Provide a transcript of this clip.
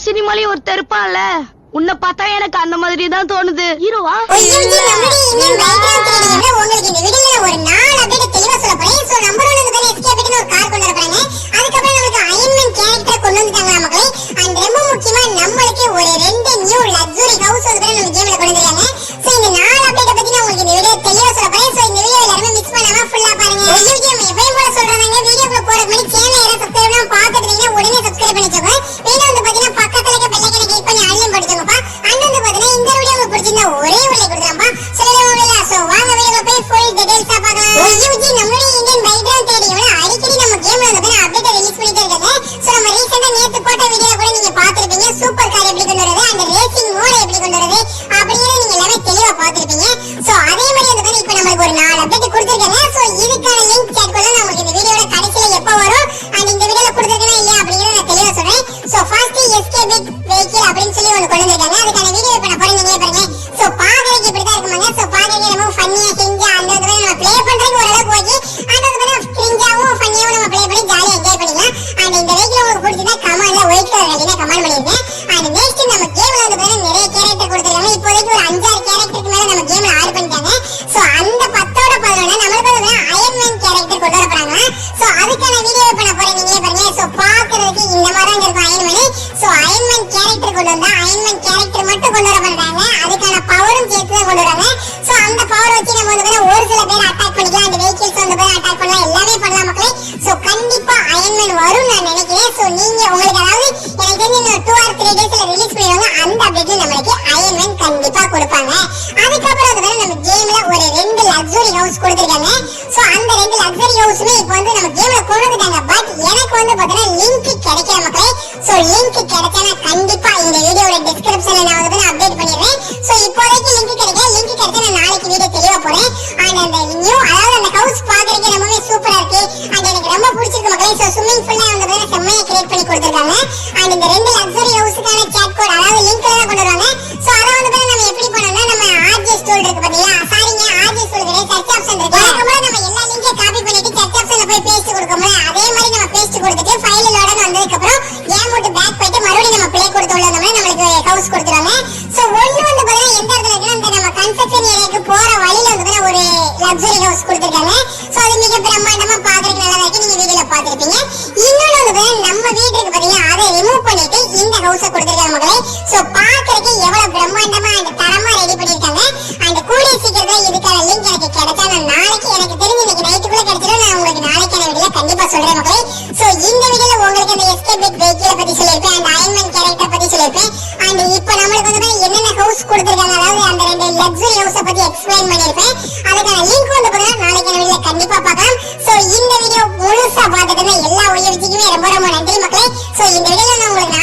சினிமாலயும் ஒரு தெருப்பான்ல, உன்னை பார்த்தா எனக்கு அந்த மாதிரி தான் தோணுது. ஹீரோவா? உங்களுக்கு இந்த வீடியோல ஒரு 4 அப்டேட் தெளிவா சொல்ல போறேன். சோ நம்பர் 1 வந்து எஸ்கேபிட்னு ஒரு கார் கொண்டு வரறாங்க. அதுக்கு அப்புறம் நமக்கு அயன்மேன் கேரக்டர் கொண்டு வந்துட்டாங்க மக்களே. அண்ட் ரொம்ப முக்கியமா நம்மளுக்கு ஒரு 2 நியூ லக்ஸரி ஹவுஸ் வந்து நம்ம கேம்ல கொண்டு வந்திருக்காங்க. சோ இந்த 4 அப்டேட் பத்தி நான் உங்களுக்கு இந்த வீடியோ தெளிவா சொல்ல போறேன். சோ இந்த வீடியோ எல்லாரும் மிஸ் பண்ணாம ஃபுல்லா பாருங்க. யூடியூப் எப்பவும் போல சொல்றாங்க, வீடியோக்குள்ள போறதுக்கு முன்னாடி சேனலை யாரா சப்ஸ்கிரைப் பண்ணாம பாத்துட்டு இருந்தீங்கன்னா உடனே சப்ஸ்கிரைப் பண்ணிக்கோங்க. வீடியோ வந்து பாத்தீங்கன்னா பக்கத்துல இருக்க பெல் ஐகானை கிளிக் பண்ணி ஆல்ல போட்டுக்கோங்கப்பா. அண்ட் வந்து பாத்தீங்கன்னா இந்த வீடியோ உங்களுக்கு பிடிச்சிருந்தா ஒரே ஒரு லைக் கொடுத்துறேன்ப்பா. சோ வாங்க வீடியோல போய் ஃபுல் டீடைல்ஸா பார்க்கலாம். யூஜி நம்மளுடைய இந்தியன் பைக்ரவுண்ட் தேடியோட அடிக்கடி நம்ம கேம்ல வந்து அப்டேட் ரிலீஸ் பண்ணிட்டே இருக்காங்க. சோ நம்ம ரீசெண்டா நேத்து போட்ட வீடியோல கூட நீங்க பாத்துருப்பீங்க, சூப்பர் கார் எப்படி கொண்டு வரது, அந்த ரேசிங் மோட் எப்படி கொண்டு வரது அப்படிங்கறது நீங்க எல்லாமே தெளிவா பாத்துருப்பீங்க. சோ அதே மாதிரி வந்து இப்போ நமக்கு ஒரு 4 அப்டேட் கொடுத்திருக்காங்க. சோ இதுக்கான லிங்க் செக் பண்ணா நமக்கு இந்த வீடியோட கடைசில எப்ப வரும் அண்ட் இந்த வீடியோல கொடுத்திருக்கனா இல்லையா அப்படிங்கறத நான் தெளிவா சொல்றேன். சோ ஃபர்ஸ்ட் எஸ்கேபிட் வெஹிக்கிள் அப்படினு சொல்லி ஒன்னு கொண்டு வந்திருக்காங்க. அதுக்கான வீடியோ இப்ப நான் போறேன், நீங்க பாருங்க. சோ பாக்குறதுக்கு இப்படி தான் இருக்குமாங்க. சோ பாக்குறதுக்கு ரொம்ப ஃபன்னியா கிரிஞ்சா அந்த வந்து நம்ம ப்ளே பண்றதுக்கு ஓரளவுக்கு ஓகே, அந்த வந்து கிரிஞ்சாவும் ஃபன்னியாவும் நம்ம ப்ளே பண்ணி ஜாலியா என்ஜாய் பண்ணிக்கலாம். அண்ட் இந்த வெஹிக்கிள் உங்களுக்கு பிடிச்சதா கமெண்ட்ல ஒயிட் கலர் கட்டினா கமெண்ட் பண்ணிருங்க. அண்ட் நெக்ஸ்ட் நம்ம கேம்ல வந்து பாத்தீங்கன்னா நிறைய கேரக்டர் கொடுத்திருக்காங்க. இப்போதைக்கு ஒரு 5-6 கேரக்டருக்கு மேல நம்ம கேம்ல ஆட் பண்ணிட்டாங்க. சோ அந்த 10ஓட 11 நமக்கு வந்து அயன்மேன் கேரக்டர் கொண்டு வர போறாங்க. சோ அதுக்கான வீடியோ இப்ப நான் போறேன், நீங்க பாருங்க. சோ பாக்குறதுக்கு இந்த மாதிரி தான் இருக்கும் அயன்மேன். சோ அயன்மேன் கேரக்டர் கொண்டு வந்தா அயன்மேன் கேரக்டர் மட்டும் கொண்டு வர மாட்டாங்க, அதுக்கான பவரும் சேர்த்து தான் கொண்டு வராங்க. சோ அந்த பவர் வச்சு நம்ம வந்து ஒரு சில பேர் அட்டாக் பண்ணிக்கலாம், அந்த வெஹிக்கிள்ஸ் வந்து பேர் அட்டாக் பண்ணலாம், எல்லாமே பண்ணலாம் மக்களே. சோ கண்டிப்பா அயன்மேன் வரும் நான் நினைக்கிறேன். சோ நீங்க உங்களுக்கு அதாவது எனக்கு தெரிஞ்ச 2 or 3 டேஸ்ல ரிலீஸ் பண்ணிடுவாங்க. அந்த அப்டேட்ல நமக்கு அயன்மேன் கண்டிப்பா கொடுப்பாங்க. அதுக்கப்புறம் வந்து நம்ம கேம்ல ஒரு 2 லக்ஸரி ஹவுஸ் கொடுத்திருக்காங்க. சோ அந்த 2 லக்ஸரி ஹவுஸ்மே இப்போ வந்து நம்ம கேம்ல கொண்டு வந்துட்டாங்க. பட் எனக்கு வந்து பாத்தீங்கன்னா லிங்க் கிடைக்கல மக்களே. சோ லிங்க் கிடைச்சனா கண்டிப்பா இந்த வீடியோட டிஸ்கிரிப்ஷன்ல நான் வந்து அப்டேட் பண்ணிடுறேன். சோ இப்போதைக்கு லிங்க் கிடைக்கல, லிங்க் கிடைச்சா நான் நாளைக்கு வீடியோ தெளிவா போறேன். அண்ட் அந்த நியூ அதாவது அந்த ஹவுஸ் பாக்குறதுக்கு ரொம்பவே சூப்பரா இருக்கு. அண்ட் எனக்கு ரொம்ப பிடிச்சிருக்கு மக்களே. சோ ஸ்விமிங் பூல்ல வந்து பாத்தீங்கன்னா செம்மையா கிரியேட் பண்ணி கொடுத்திருக்காங்க. அண்ட் இந்த 2 லக்ஸரி ஹவுஸ்க்கான சாட் கோட் அதாவது லிங்க்ல தான் கொண்டு வருவாங்க. சோ அத வந்து பாத்தீங்கன்னா நம்ம எப்படி பண்ணோம்னா நம்ம ஆர்ஜே ஸ்டோல் இருக்கு பாத்தீங்களா, சாரிங்க ஆர்ஜே ஸ்டோல் கிடையாது, சர்ச் ஆப்ஷன் இருக்கு. அதுக்கப்புறம் நம்ம எல்லா லிங்கையும் காப்பி பண்ணிட்டு சர்ச் ஆப்ஷன்ல போய் பேஸ்ட் கொடுக்கோம்ல, அதே மாதிரி நம்ம பேஸ்ட் கொடுத்துட்டு ஃபைல் லோட் வந்ததுக்கு அப்புறம் கேம் விட்டு பேக் போயிட்டு மறுபடியும் நம்ம ப்ளே கொடுத்து உள்ளதோம்னா நமக்கு ஹவுஸ் கொடுத்துருவாங்க. சோ ஒண்ணு வந்து பாத்தீங்கன்னா எந்த இடத்துல இருக்குன்னா அந்த நம்ம கன்ஸ்ட்ரக்ஷன் ஏரியாக்கு போற வழியில வந்து ஒரு லக்ஸரி ஹவுஸ் கொடுத்திருக்காங்க. சோ அது மிக பிரம்மாண்டமா பாக்குறதுக்கு நல்லா இருக்கு, நீங்க வீடியோல பாத்துருப்பீங்க. இன்னொன்னு வந்து நம்ம வீட்டுக்கு பாத்தீங்கன்னா அதை ரிமூவ் பண்ணிட்டு இந்த ஹவுஸ கொடுத்திருக்காங்க மக்களே. சோ பாக்குறதுக்கு எவ்வளவு பிரம்மாண்டமா அந்த தரமா ரெடி பண்ணிருக்காங்க. அந்த கூடிய சீக்கிரத்துல இதுக்கான லிங்க் எனக்கு கிடைச்சா நான் நாளைக்கு எனக்கு தெரிஞ்சு இன்னைக்கு நைட்டுக்குள்ள கிடைச்சிடும், நான் உங்களுக்கு நாளைக்கான வீடியோ கண்டிப்பா சொல்றேன் மக்களே. சோ இந்த வீடியோல உங்களுக்கு அந்த எஸ்கேபிட் வெஹிக்கிள் பத்தி சொல்லிருப்பேன், அந்த அயன்மேன் கேரக்டர் பத்தி சொல்லிருப்பேன். அண்ட் இப்போ நம்மளுக்கு வந்து என்னென்ன ஹவுஸ் கொடுத்திருக்காங்க அதாவது அந்த 2 லக்ஸரி ஹவுஸ பத்தி எக்ஸ்பிளைன் பண்ணிருப்பேன். அதுக்கான லிங்க் வந்து பாத்தீங்கன்னா நாளைக்கான வீடியோ கண்டிப்பா பார்க்கலாம். சோ இந்த வீடியோ முழுசா பார்த்துட்டு எல்லா ஒய்யவிச்சிக்குமே ரொம்ப ரொம்ப நன்றி மக்களே. சோ இந்த வீடியோல நான் உங்களுக்கு